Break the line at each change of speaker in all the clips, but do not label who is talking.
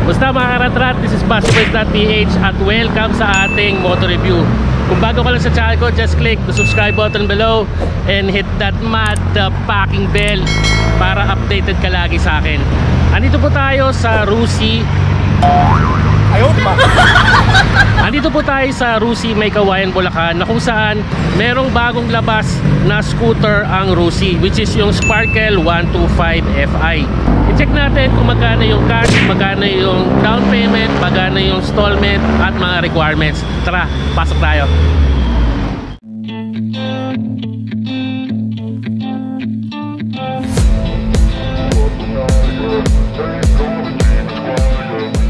Basta mga karatrat, this is BastiBoys.ph at welcome sa ating motor review. Kung bago ka lang sa channel ko, just click the subscribe button below and hit that motherfucking bell para updated ka lagi sa akin. Andito po tayo sa Rusi. Andito po tayo sa Rusi, May Kawayan, Bulacan, na kung saan merong bagong labas na scooter ang Rusi, which is yung Sparkle 125 Fi. I-check natin kung magkano yung cash, magkano yung down payment, magkano yung installment at mga requirements. Tara, pasok tayo.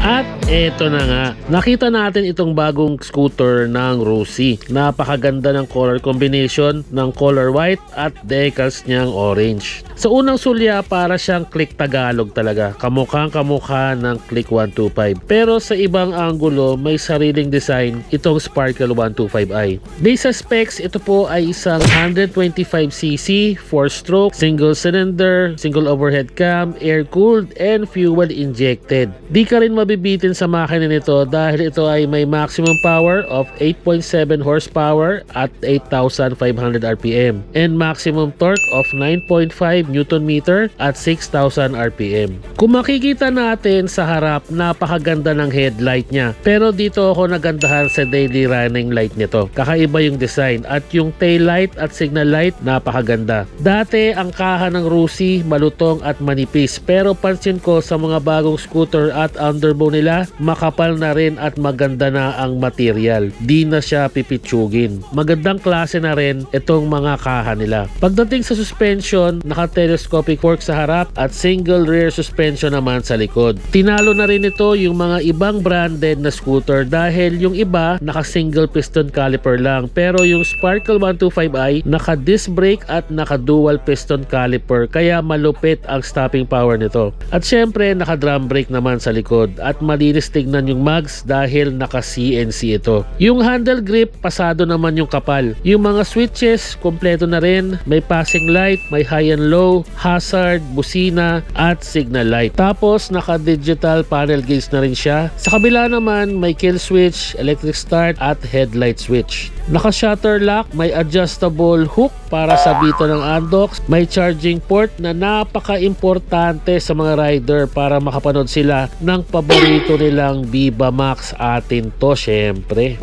At eto na nga, nakita natin itong bagong scooter ng Rusi. Napakaganda ng color combination ng color white at decals niyang orange. Sa unang sulya, para siyang Click Tagalog talaga. Kamukhang kamukha ng Click 125. Pero sa ibang angulo, may sariling design itong Sparkle 125i. Based sa specs, ito po ay isang 125cc, 4-stroke, single cylinder, single overhead cam, air-cooled, and fuel-injected. Di ka rin mabibitin sa makina nito dahil ito ay may maximum power of 8.7 horsepower at 8,500 RPM and maximum torque of 9.5 Newton meter at 6,000 RPM. Kung makikita natin sa harap, napakaganda ng headlight niya, pero dito ako nagandahan sa daily running light nito. Kakaiba yung design at yung tail light at signal light napakaganda. Dati ang kaha ng Rusi malutong at manipis, pero pansin ko sa mga bagong scooter at underbow nila, makapal na rin at maganda na ang material. Di na siya pipitsugin. Magandang klase na rin itong mga kaha nila. Pagdating sa suspension, naka-telescopic fork sa harap at single rear suspension naman sa likod. Tinalo na rin ito yung mga ibang branded na scooter dahil yung iba naka-single piston caliper lang, pero yung Sparkle 125i naka-disc brake at naka-dual piston caliper, kaya malupit ang stopping power nito. At syempre naka-drum brake naman sa likod at malinis tignan yung mags dahil naka CNC ito. Yung handle grip, pasado naman yung kapal. Yung mga switches, kompleto na rin. May passing light, may high and low, hazard, busina, at signal light. Tapos naka digital panel gauge na rin siya. Sa kabila naman, may kill switch, electric start, at headlight switch. Naka shutter lock, may adjustable hook para sa bito ng undock, may charging port na napaka-importante sa mga rider para makapanood sila ng paborito nilang Viva Max. Atin to syempre.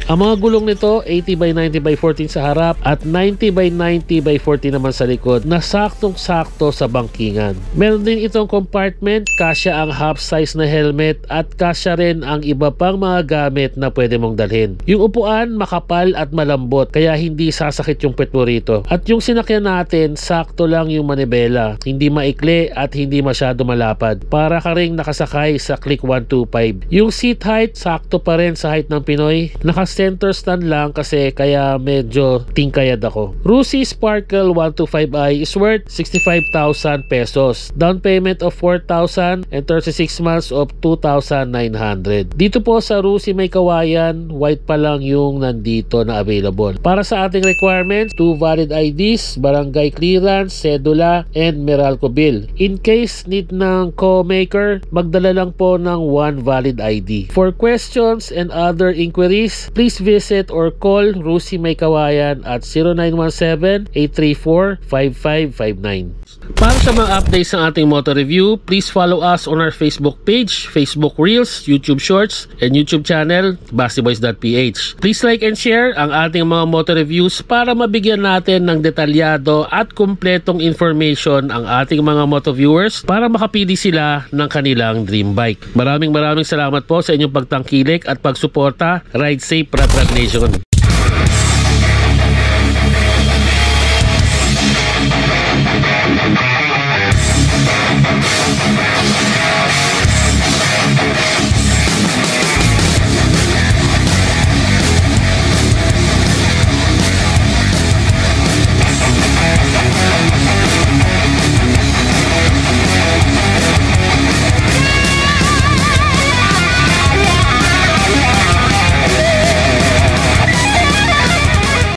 Ang mga gulong nito, 80x90x14 sa harap at 90x90x40 naman sa likod, na saktong-sakto sa bangkingan. Meron din itong compartment, kasya ang half size na helmet at kasya rin ang iba pang mga gamit na pwede mong dalhin. Yung upuan, makapal at malambot, kaya hindi sasakit yung pet mo rito. At yung sinakyan natin, sakto lang yung manibela, hindi maikli at hindi masyado malapad. Para ka ring nakasakay sa Click 125. Yung seat height, sakto pa rin sa height ng Pinoy. Center stand lang kasi kaya medyo tingkayad ako. Rusi Sparkle 125i is worth 65,000 pesos. Down payment of 4,000 and 36 months of 2,900. Dito po sa Rusi May Kawayan, white pa lang yung nandito na available. Para sa ating requirements, 2 valid IDs, barangay clearance, cedula, and Meralco bill. In case need ng co-maker, magdala lang po ng 1 valid ID. For questions and other inquiries, please visit or call Rusi May Kawayan at 0917-834-5559. Para sa mga updates ng ating motor review, please follow us on our Facebook page, Facebook Reels, YouTube Shorts, and YouTube channel, BastiBoys.ph. Please like and share ang ating mga motor reviews para mabigyan natin ng detalyado at kumpletong information ang ating mga motor viewers para makapili sila ng kanilang dream bike. Maraming salamat po sa inyong pagtangkilik at pagsuporta. Ride safe, Rat Rat Nation!